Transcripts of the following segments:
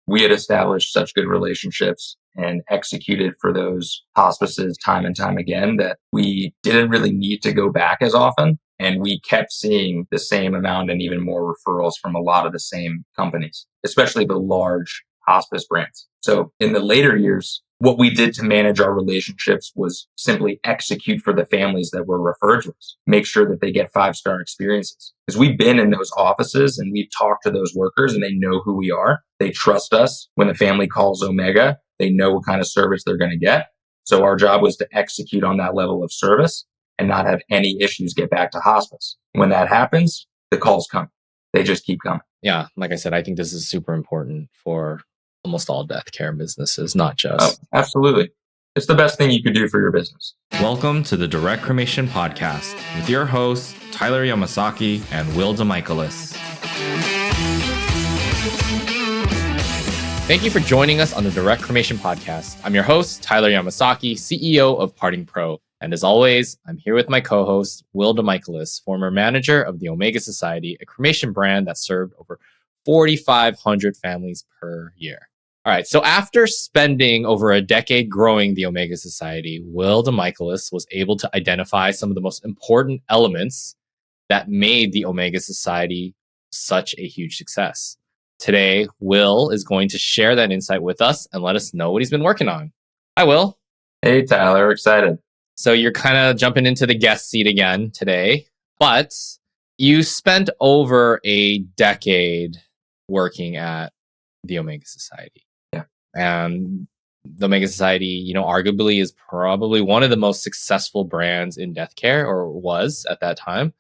we had established such good relationships and executed for those hospices time and time again that we didn't really need to go back as often. And we kept seeing the same amount and even more referrals from a lot of the same companies, especially the large hospice brands. So in the later years, what we did to manage our relationships was simply execute for the families that were referred to us, make sure that they get 5-star experiences. Because we've been in those offices and we've talked to those workers and they know who we are. They trust us. When the family calls Omega, they know what kind of service they're going to get. So our job was to execute on that level of service and not have any issues get back to hospice. When that happens, the calls come. They just keep coming. Yeah, like I said, I think this is super important for almost all death care businesses, not just. Oh, absolutely. It's the best thing you could do for your business. Welcome to the Direct Cremation Podcast with your hosts, Tyler Yamasaki and Will Michaelis. Thank you for joining us on the Direct Cremation Podcast. I'm your host, Tyler Yamasaki, CEO of Parting Pro. And as always, I'm here with my co-host, Will Michaelis, former manager of the Omega Society, a cremation brand that served over 4,500 families per year. All right, so after spending over a decade growing the Omega Society, Will Michaelis was able to identify some of the most important elements that made the Omega Society such a huge success. Today, Will is going to share that insight with us and let us know what he's been working on. Hi, Will. Hey, Tyler. Excited. So you're kind of jumping into the guest seat again today, but you spent over a decade working at the Omega Society. Yeah. And the Omega Society, arguably is probably one of the most successful brands in death care, or was at that time.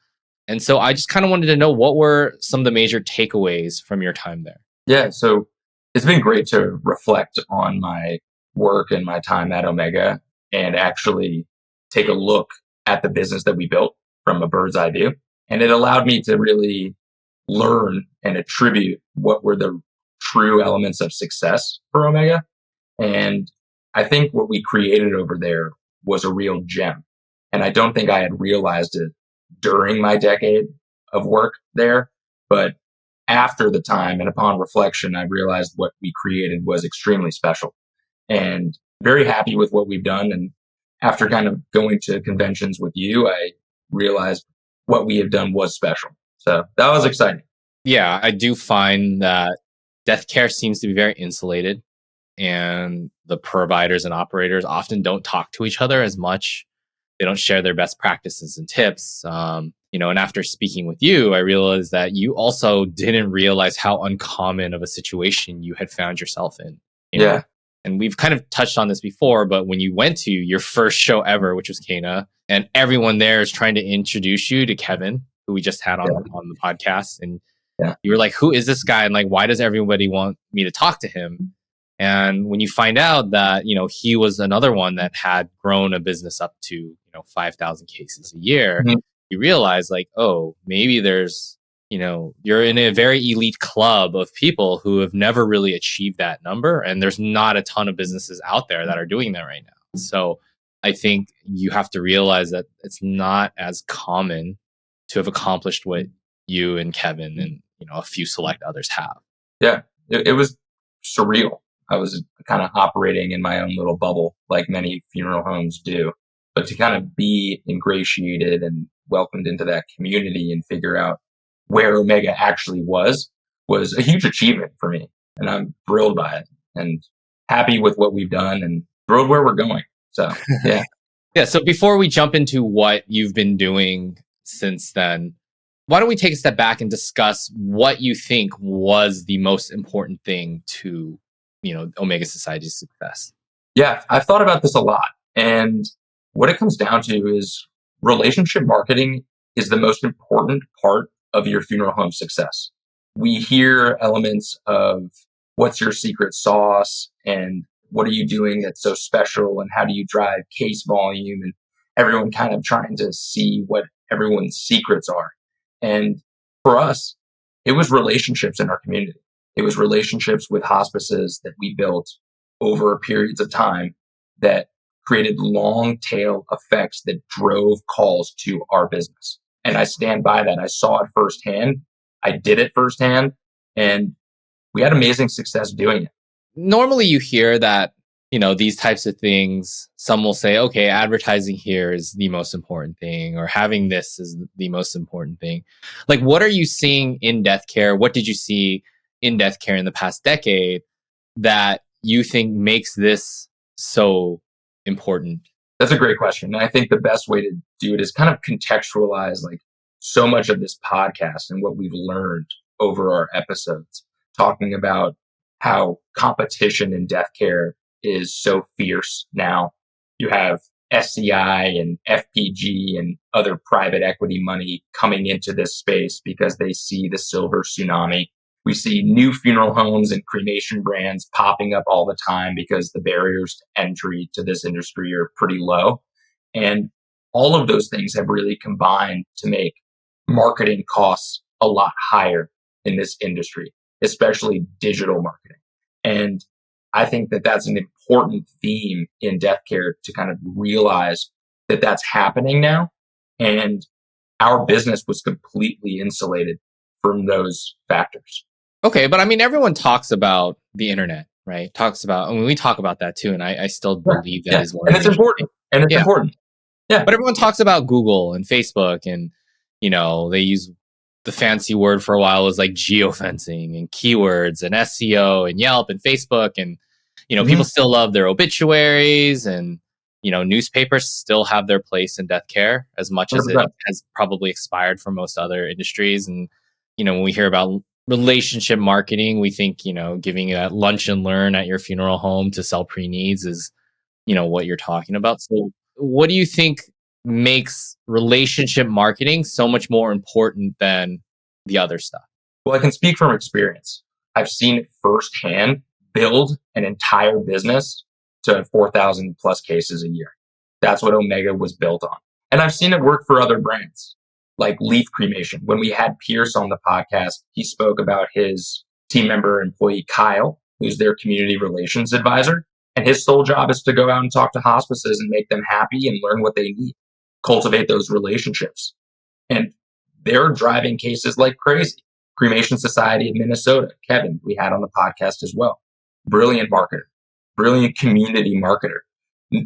And so I just kind of wanted to know, what were some of the major takeaways from your time there? Yeah, so it's been great to reflect on my work and my time at Omega and actually take a look at the business that we built from a bird's eye view. And it allowed me to really learn and attribute what were the true elements of success for Omega. And I think what we created over there was a real gem. And I don't think I had realized it during my decade of work there, but after the time and upon reflection, I realized what we created was extremely special and very happy with what we've done. And after kind of going to conventions with you, I realized what we have done was special. So that was exciting. Yeah, I do find that death care seems to be very insulated, and the providers and operators often don't talk to each other as much. They don't share their best practices and tips. And after speaking with you, I realized that you also didn't realize how uncommon of a situation you had found yourself in. Yeah. And we've kind of touched on this before, but when you went to your first show ever, which was Cana, and everyone there is trying to introduce you to Kevin, who we just had on the podcast. And you were like, who is this guy? And like, why does everybody want me to talk to him? And when you find out that, he was another one that had grown a business up to, 5,000 cases a year, you realize like, oh, maybe there's, you're in a very elite club of people who have never really achieved that number. And there's not a ton of businesses out there that are doing that right now. So I think you have to realize that it's not as common to have accomplished what you and Kevin and, a few select others have. Yeah, it was surreal. I was kind of operating in my own little bubble like many funeral homes do. But to kind of be ingratiated and welcomed into that community and figure out where Omega actually was a huge achievement for me. And I'm thrilled by it and happy with what we've done and thrilled where we're going. So, yeah. Yeah. So before we jump into what you've been doing since then, why don't we take a step back and discuss what you think was the most important thing to, Omega Society's success? Yeah, I've thought about this a lot. And what it comes down to is relationship marketing is the most important part of your funeral home success. We hear elements of what's your secret sauce and what are you doing that's so special and how do you drive case volume, and everyone kind of trying to see what everyone's secrets are. And for us, it was relationships in our community. It was relationships with hospices that we built over periods of time that created long tail effects that drove calls to our business. And I stand by that. I saw it firsthand. I did it firsthand, and we had amazing success doing it. normally you hear that, these types of things, some will say, okay, advertising here is the most important thing, or having this is the most important thing. Like, what are you seeing in death care? What did you see in death care in the past decade that you think makes this so important? That's a great question. And I think the best way to do it is kind of contextualize like so much of this podcast and what we've learned over our episodes, talking about how competition in death care is so fierce now. You have SCI and FPG and other private equity money coming into this space because they see the silver tsunami. We see new funeral homes and cremation brands popping up all the time because the barriers to entry to this industry are pretty low. And all of those things have really combined to make marketing costs a lot higher in this industry, especially digital marketing. And I think that that's an important theme in death care to kind of realize that that's happening now. And our business was completely insulated from those factors. Okay, but I mean, everyone talks about the internet, right? We talk about that too, and I still believe that is one and of it's important. And it's important. Yeah. But everyone talks about Google and Facebook, and they use the fancy word for a while was like geofencing and keywords and SEO and Yelp and Facebook, and people still love their obituaries, and newspapers still have their place in death care as much as 100%. it has probably expired for most other industries. And when we hear about relationship marketing, we think giving a lunch and learn at your funeral home to sell pre-needs is what you're talking about. So what do you think makes relationship marketing so much more important than the other stuff? Well, I can speak from experience. I've seen it firsthand build an entire business to 4,000 plus cases a year. That's what Omega was built on. And I've seen it work for other brands like Leaf Cremation. When we had Pierce on the podcast, he spoke about his team member employee, Kyle, who's their community relations advisor. And his sole job is to go out and talk to hospices and make them happy and learn what they need, cultivate those relationships. And they're driving cases like crazy. Cremation Society of Minnesota, Kevin, we had on the podcast as well. Brilliant marketer, brilliant community marketer.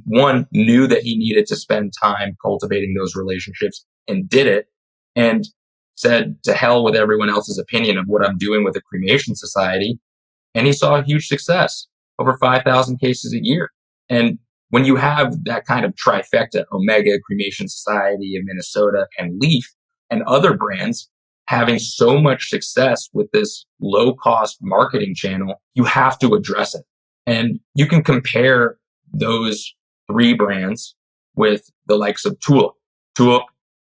One, knew that he needed to spend time cultivating those relationships and did it, and said to hell with everyone else's opinion of what I'm doing with the Cremation Society. And he saw a huge success, over 5,000 cases a year. And when you have that kind of trifecta, Omega, Cremation Society of Minnesota, and Leaf, and other brands having so much success with this low cost marketing channel, you have to address it. And you can compare those three brands with the likes of Tulip. Tulip,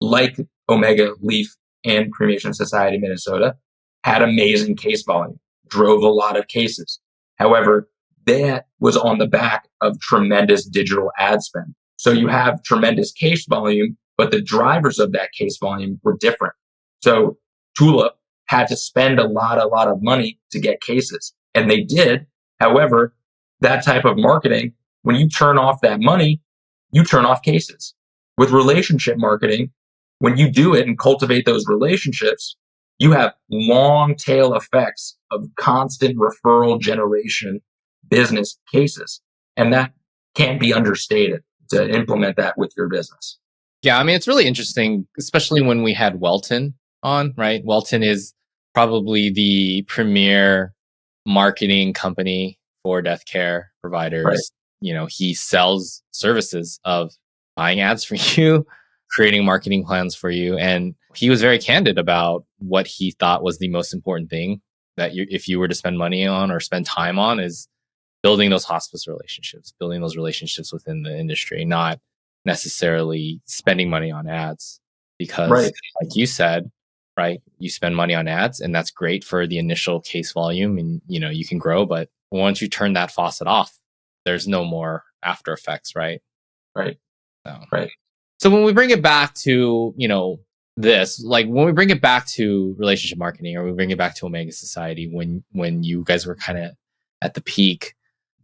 like Omega, Leaf, and Cremation Society Minnesota, had amazing case volume, drove a lot of cases. However, that was on the back of tremendous digital ad spend. So you have tremendous case volume, but the drivers of that case volume were different. So Tulip had to spend a lot of money to get cases, and they did. However, that type of marketing, when you turn off that money, you turn off cases. With relationship marketing, when you do it and cultivate those relationships, you have long tail effects of constant referral generation business cases. And that can't be understated to implement that with your business. Yeah, I mean, it's really interesting, especially when we had Welton on, right? Welton is probably the premier marketing company for death care providers. Right. He sells services of buying ads for you, creating marketing plans for you. And he was very candid about what he thought was the most important thing that if you were to spend money on or spend time on, is building those hospice relationships, building those relationships within the industry, not necessarily spending money on ads. Because like you said, right, you spend money on ads and that's great for the initial case volume and, you can grow. But once you turn that faucet off, there's no more after effects, right? Right. Right. So when we bring it back to, this, like when we bring it back to relationship marketing, or we bring it back to Omega Society, when you guys were kind of at the peak,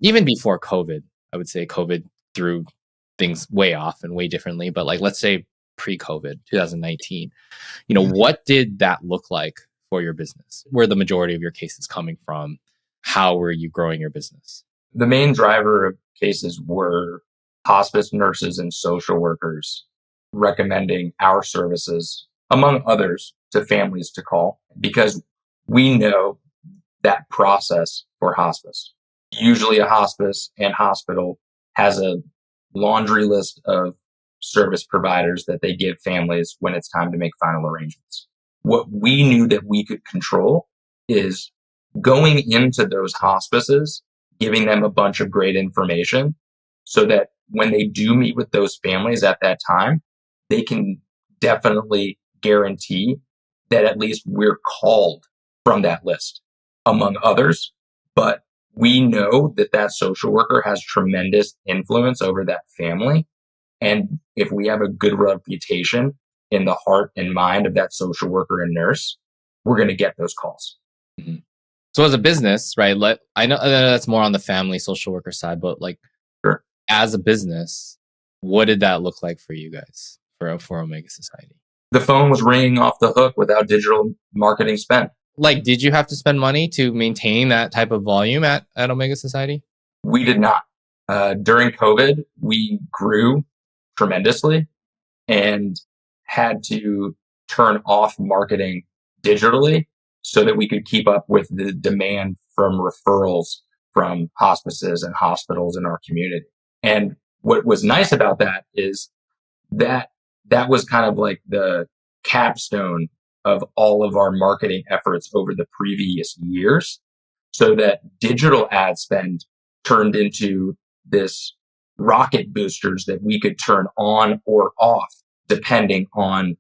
even before COVID, I would say COVID threw things way off and way differently. But like, let's say pre-COVID, 2019, what did that look like for your business? Where the majority of your cases coming from? how were you growing your business? The main driver of cases were hospice nurses and social workers recommending our services, among others, to families to call because we know that process for hospice. Usually a hospice and hospital has a laundry list of service providers that they give families when it's time to make final arrangements. What we knew that we could control is going into those hospices, giving them a bunch of great information so that when they do meet with those families at that time, they can definitely guarantee that at least we're called from that list, among others. But we know that that social worker has tremendous influence over that family. And if we have a good reputation in the heart and mind of that social worker and nurse, we're going to get those calls. Mm-hmm. So as a business, right? I know that's more on the family social worker side, but like sure. As a business, what did that look like for you guys for Omega Society? The phone was ringing off the hook without digital marketing spend. Like, did you have to spend money to maintain that type of volume at Omega Society? We did not. During COVID, we grew tremendously and had to turn off marketing digitally so that we could keep up with the demand from referrals from hospices and hospitals in our community. And what was nice about that is that was kind of like the capstone of all of our marketing efforts over the previous years, so that digital ad spend turned into this rocket boosters that we could turn on or off depending on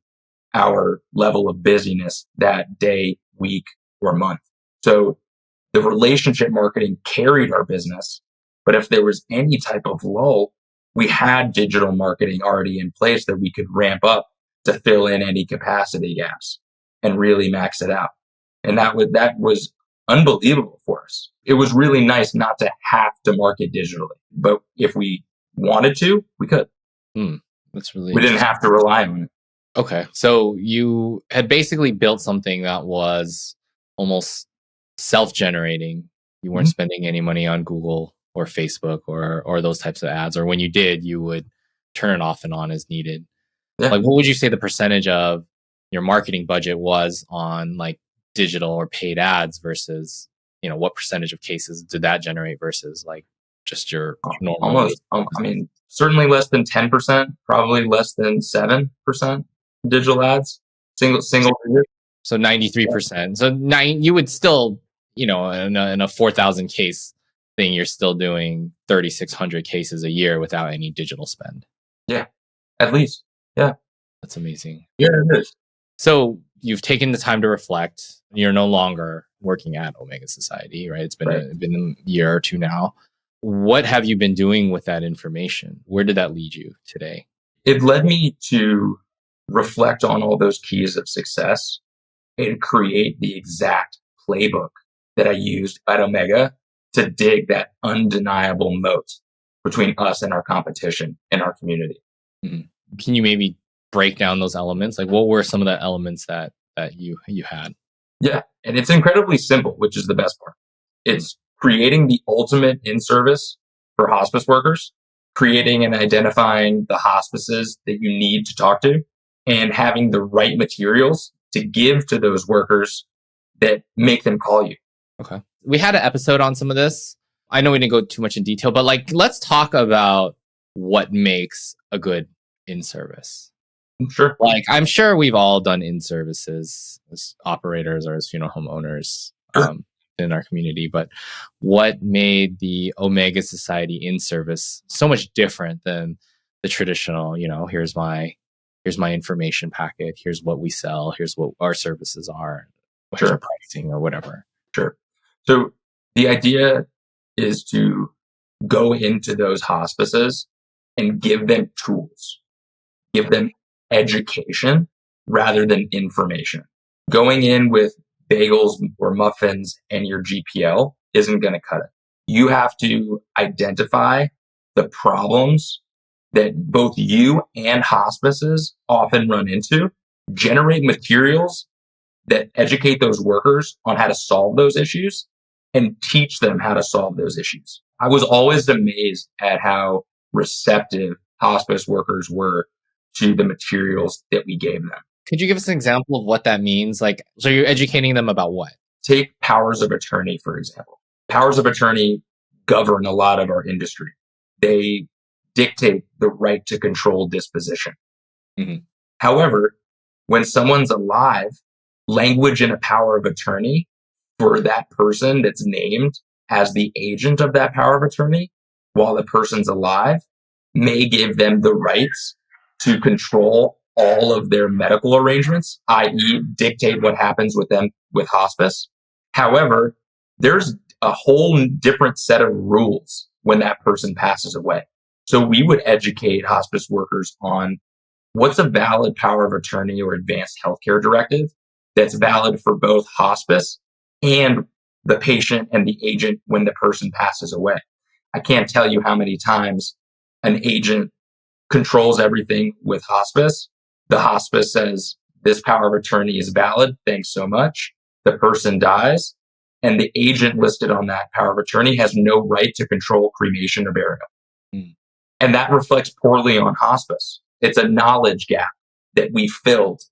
our level of busyness that day, week, or month. So the relationship marketing carried our business, but if there was any type of lull, we had digital marketing already in place that we could ramp up to fill in any capacity gaps and really max it out. And that was unbelievable for us. It was really nice not to have to market digitally, but if we wanted to, we could. That's really we didn't have to rely on it. Okay. So you had basically built something that was almost self-generating. You weren't spending any money on Google or Facebook or those types of ads, or when you did, you would turn it off and on as needed. Yeah. Like, what would you say the percentage of your marketing budget was on like digital or paid ads versus, what percentage of cases did that generate versus like just your normal? Almost, certainly less than 10%, probably less than 7% digital ads, single digit. So 93%. So you would still, in a 4,000 case thing, you're still doing 3,600 cases a year without any digital spend. Yeah, at least. Yeah. That's amazing. Yeah, it is. So you've taken the time to reflect. You're no longer working at Omega Society, right? It's been a year or two now. What have you been doing with that information? Where did that lead you today? It led me to reflect on all those keys of success and create the exact playbook that I used at Omega to dig that undeniable moat between us and our competition in our community. Mm-hmm. Can you maybe break down those elements? Like, what were some of the elements that you had? Yeah, and it's incredibly simple, which is the best part. It's creating the ultimate in-service for hospice workers, creating and identifying the hospices that you need to talk to, and having the right materials to give to those workers that make them call you. Okay. We had an episode on some of this. I know we didn't go too much in detail, but like, let's talk about what makes a good in-service. Sure. Like, I'm sure we've all done in-services as operators or as funeral home owners in our community, but what made the Omega Society in-service so much different than the traditional, here's my information packet, here's what we sell, here's what our services are, here's our pricing or whatever. Sure. So the idea is to go into those hospices and give them tools, give them education rather than information. Going in with bagels or muffins and your GPL isn't going to cut it. You have to identify the problems that both you and hospices often run into, generate materials that educate those workers on how to solve those issues, and teach them how to solve those issues. I was always amazed at how receptive hospice workers were to the materials that we gave them. Could you give us an example of what that means? Like, so you're educating them about what? Take powers of attorney, for example. Powers of attorney govern a lot of our industry. They dictate the right to control disposition. Mm-hmm. However, when someone's alive, language in a power of attorney for that person that's named as the agent of that power of attorney while the person's alive may give them the rights to control all of their medical arrangements, i.e. dictate what happens with them with hospice. However, there's a whole different set of rules when that person passes away. So we would educate hospice workers on what's a valid power of attorney or advanced healthcare directive that's valid for both hospice and the patient and the agent when the person passes away. I can't tell you how many times an agent controls everything with hospice. The hospice says, this power of attorney is valid. Thanks so much. The person dies, and the agent listed on that power of attorney has no right to control cremation or burial. Mm. And that reflects poorly on hospice. It's a knowledge gap that we filled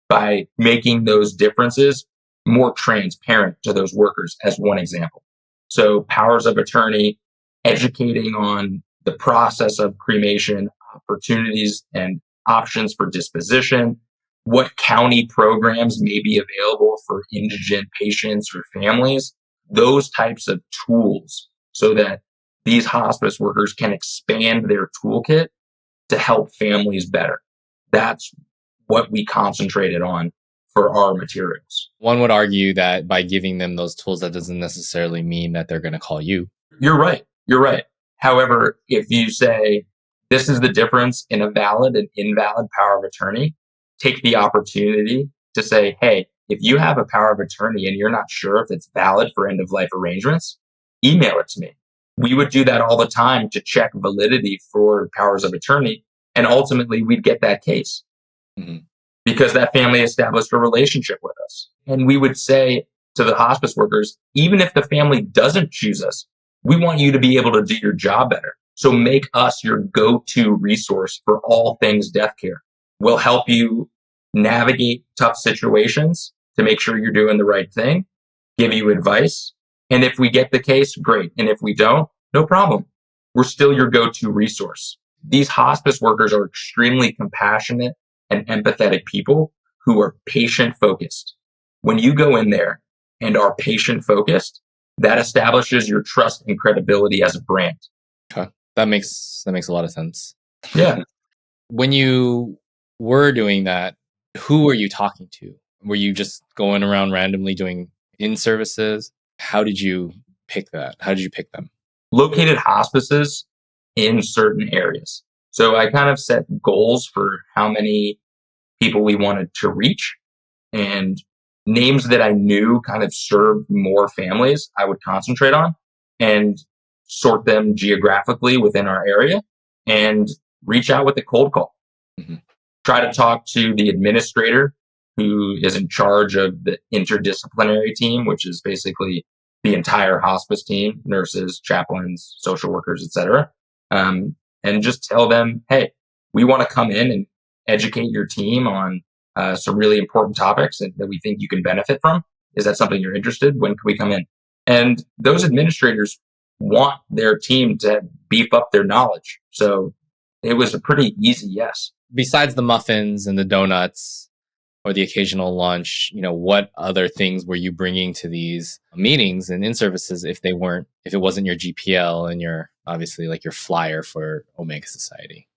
by making those differences more transparent to those workers, as one example. So powers of attorney, educating on the process of cremation, opportunities and options for disposition, what county programs may be available for indigent patients or families, those types of tools so that these hospice workers can expand their toolkit to help families better. That's what we concentrated on for our materials. One would argue that by giving them those tools, that doesn't necessarily mean that they're going to call you. You're right. You're right. However, if you say, this is the difference in a valid and invalid power of attorney, take the opportunity to say, hey, if you have a power of attorney and you're not sure if it's valid for end of life arrangements, email it to me. We would do that all the time to check validity for powers of attorney. And ultimately, we'd get that case because that family established a relationship with us. And we would say to the hospice workers, even if the family doesn't choose us, we want you to be able to do your job better. So make us your go-to resource for all things death care. We'll help you navigate tough situations to make sure you're doing the right thing, give you advice. And if we get the case, great. And if we don't, no problem. We're still your go-to resource. These hospice workers are extremely compassionate and empathetic people who are patient-focused. When you go in there and are patient-focused, that establishes your trust and credibility as a brand. Okay. That makes a lot of sense. Yeah. When you were doing that, who were you talking to? Were you just going around randomly doing in-services? How did you pick that? How did you pick them? Located hospices in certain areas. So I kind of set goals for how many people we wanted to reach, and names that I knew kind of served more families I would concentrate on and sort them geographically within our area and reach out with a cold call. Try to talk to the administrator who is in charge of the interdisciplinary team, which is basically the entire hospice team, nurses, chaplains, social workers, etc. And just tell them, hey, we want to come in and educate your team on some really important topics that we think you can benefit from. Is that something you're interested in? When can we come in? And those administrators want their team to beef up their knowledge. So it was a pretty easy yes. Besides the muffins and the donuts or the occasional lunch, what other things were you bringing to these meetings and in-services if it wasn't your GPL and your, obviously, like your flyer for Omega Society?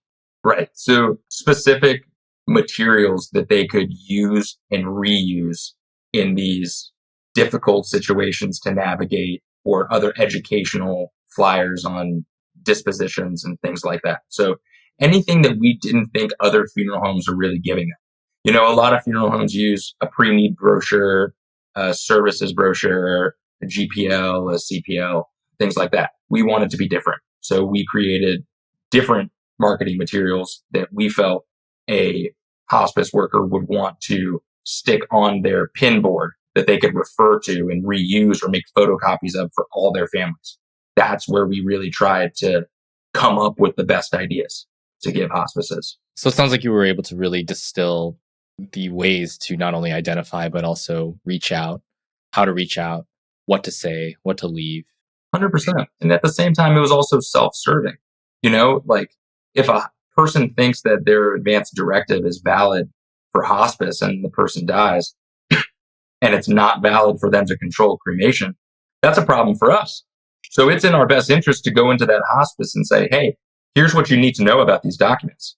Right. So specific materials that they could use and reuse in these difficult situations to navigate, or other educational flyers on dispositions and things like that. So anything that we didn't think other funeral homes are really giving them. A lot of funeral homes use a pre-need brochure, a services brochure, a GPL, a CPL, things like that. We wanted to be different. So we created different marketing materials that we felt a hospice worker would want to stick on their pin board that they could refer to and reuse or make photocopies of for all their families. That's where we really tried to come up with the best ideas to give hospices. So it sounds like you were able to really distill the ways to not only identify, but also reach out, how to reach out, what to say, what to leave. 100%. And at the same time, it was also self-serving. Like if a person thinks that their advance directive is valid for hospice and the person dies, and it's not valid for them to control cremation, that's a problem for us. So it's in our best interest to go into that hospice and say, hey, here's what you need to know about these documents.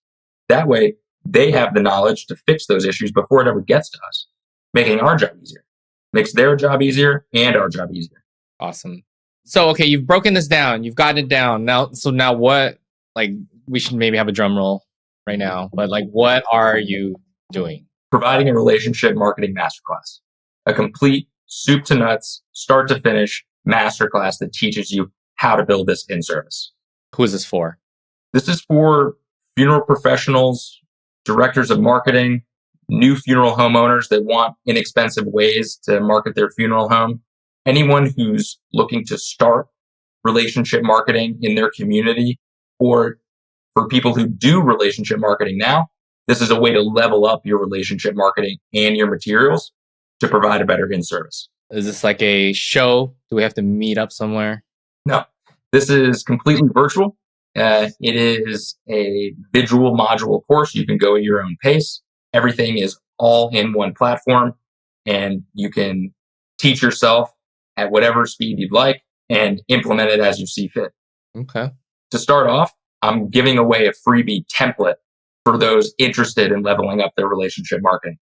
That way, they have the knowledge to fix those issues before it ever gets to us, making our job easier. Makes their job easier and our job easier. Awesome. So, okay, you've broken this down. You've gotten it down. Now what, like, we should maybe have a drum roll right now, but like, what are you doing? Providing a relationship marketing masterclass, a complete soup to nuts, start to finish masterclass that teaches you how to build this in service. Who is this for? This is for funeral professionals, directors of marketing, new funeral homeowners that want inexpensive ways to market their funeral home. Anyone who's looking to start relationship marketing in their community, or for people who do relationship marketing now, this is a way to level up your relationship marketing and your materials to provide a better in-service. Is this like a show? Do we have to meet up somewhere? No, this is completely virtual. It is a visual module course. You can go at your own pace. Everything is all in one platform, and you can teach yourself at whatever speed you'd like and implement it as you see fit. Okay. To start off, I'm giving away a freebie template for those interested in leveling up their relationship marketing.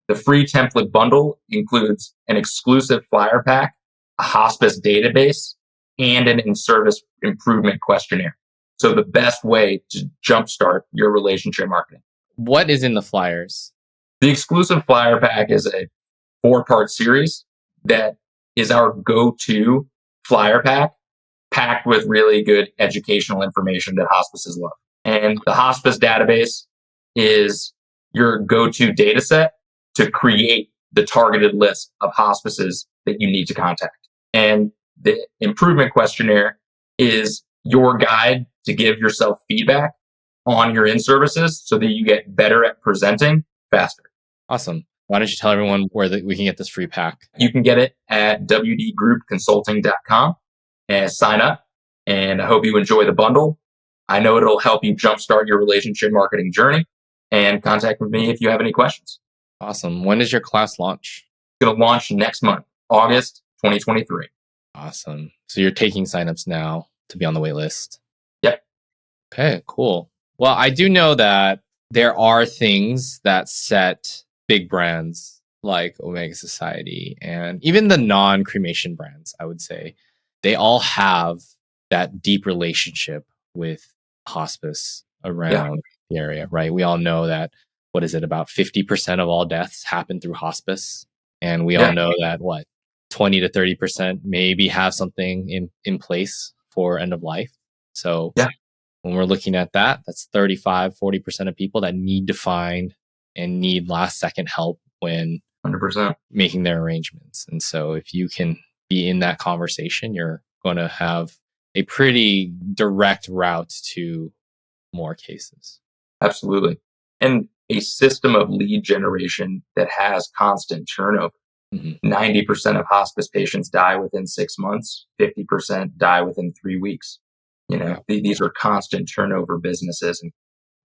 The free template bundle includes an exclusive flyer pack, a hospice database, and an in-service improvement questionnaire. So the best way to jumpstart your relationship marketing. What is in the flyers? The exclusive flyer pack is a 4-part series that is our go-to flyer pack, packed with really good educational information that hospices love. And the hospice database is your go-to data set to create the targeted list of hospices that you need to contact. And the improvement questionnaire is your guide to give yourself feedback on your in-services so that you get better at presenting faster. Awesome. Why don't you tell everyone where we can get this free pack? You can get it at wdgroupconsulting.com and sign up. And I hope you enjoy the bundle. I know it'll help you jumpstart your relationship marketing journey, and contact with me if you have any questions. Awesome. When does your class launch? It's going to launch next month, August 2023. Awesome. So you're taking signups now to be on the wait list? Yep. Okay, cool. Well, I do know that there are things that set big brands like Omega Society and even the non-cremation brands, I would say, they all have that deep relationship with hospice around the area, right? We all know that, what is it, about 50% of all deaths happen through hospice. And we all know that 20 to 30% maybe have something in place for end of life. So when we're looking at that, that's 35, 40% of people that need to find and need last second help when 100% making their arrangements. And so if you can be in that conversation, you're going to have a pretty direct route to more cases. Absolutely. And a system of lead generation that has constant turnover. 90% of hospice patients die within 6 months, 50% die within 3 weeks. These are constant turnover businesses, and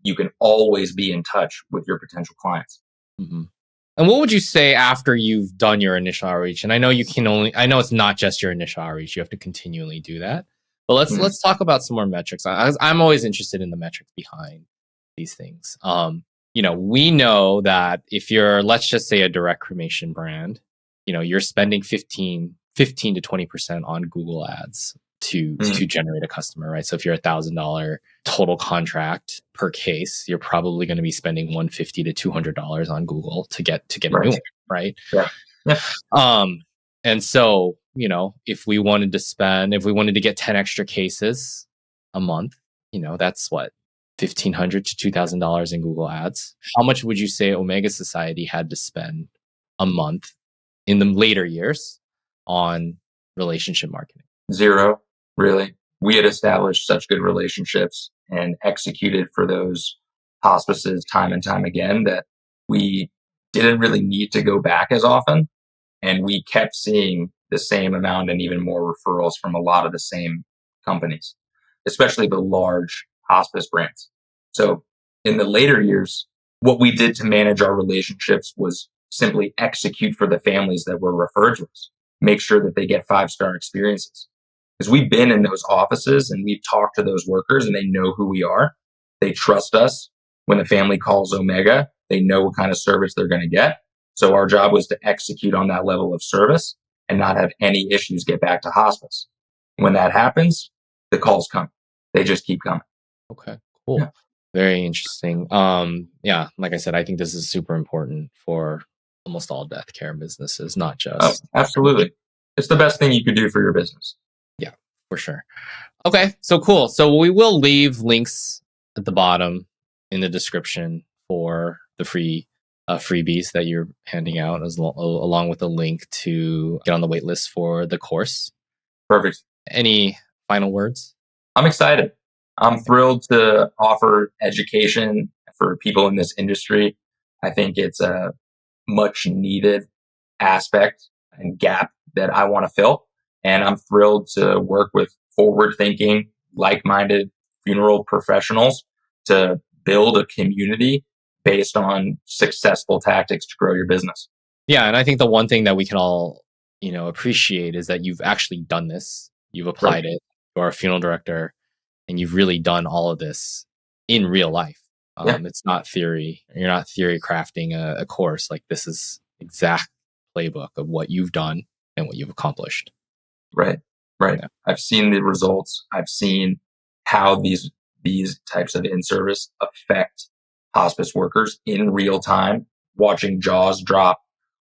you can always be in touch with your potential clients. And what would you say after you've done your initial outreach? And I know I know it's not just your initial outreach. You have to continually do that. But let's talk about some more metrics. I'm always interested in the metrics behind these things. We know that if you're, let's just say, a direct cremation brand, you're spending 15 to 20% on Google ads to generate a customer, right? So if you're $1,000 total contract per case, you're probably going to be spending $150 to $200 on Google to get a new one, right? And so, if we wanted to get 10 extra cases a month, that's what, $1,500 to $2,000 in Google ads. How much would you say Omega Society had to spend a month in the later years on relationship marketing? Zero, really. We had established such good relationships and executed for those hospices time and time again that we didn't really need to go back as often. And we kept seeing the same amount and even more referrals from a lot of the same companies, especially the large hospice brands. So in the later years, what we did to manage our relationships was simply execute for the families that were referred to us, make sure that they get 5-star experiences. Because we've been in those offices and we've talked to those workers and they know who we are. They trust us. When the family calls Omega, they know what kind of service they're going to get. So our job was to execute on that level of service and not have any issues get back to hospice. When that happens, the calls come. They just keep coming. Okay, cool. Yeah. Very interesting. Yeah, like I said, I think this is super important for almost all death care businesses, not just. Oh, absolutely. It's the best thing you could do for your business. Yeah, for sure. Okay, so cool. So we will leave links at the bottom in the description for the freebies that you're handing out, along with a link to get on the wait list for the course. Perfect. Any final words? I'm excited. I'm thrilled to offer education for people in this industry. I think it's a much needed aspect and gap that I want to fill. And I'm thrilled to work with forward thinking, like-minded funeral professionals to build a community based on successful tactics to grow your business. Yeah. And I think the one thing that we can all, appreciate is that you've actually done this. You've applied it. You're a funeral director and you've really done all of this in real life. It's not theory. You're not theory crafting a course. Like, this is exact playbook of what you've done and what you've accomplished. Right. Yeah. I've seen the results. I've seen how these types of in-service affect hospice workers in real time, watching jaws drop,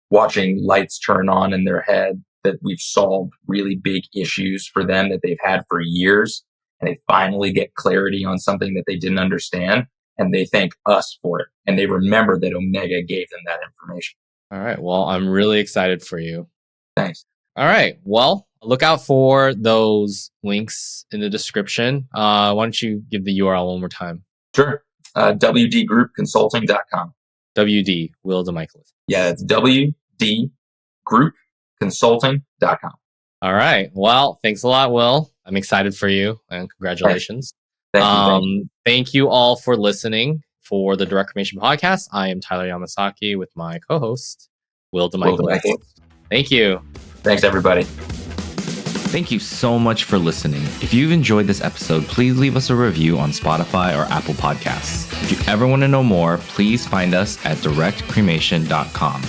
watching lights turn on in their head, that we've solved really big issues for them that they've had for years. And they finally get clarity on something that they didn't understand. And they thank us for it. And they remember that Omega gave them that information. All right. Well, I'm really excited for you. Thanks. All right. Well, look out for those links in the description. Why don't you give the URL one more time? Sure. WDGroupConsulting.com. WD, Will Michaelis. Yeah, it's WDGroupConsulting.com. All right. Well, thanks a lot, Will. I'm excited for you and congratulations. Thank you. Thank you all for listening for the Direct Cremation podcast. I am Tyler Yamasaki with my co-host, Will Michaelis. Thank you. Thanks, everybody. Thank you so much for listening. If you've enjoyed this episode, please leave us a review on Spotify or Apple Podcasts. If you ever want to know more, please find us at directcremation.com.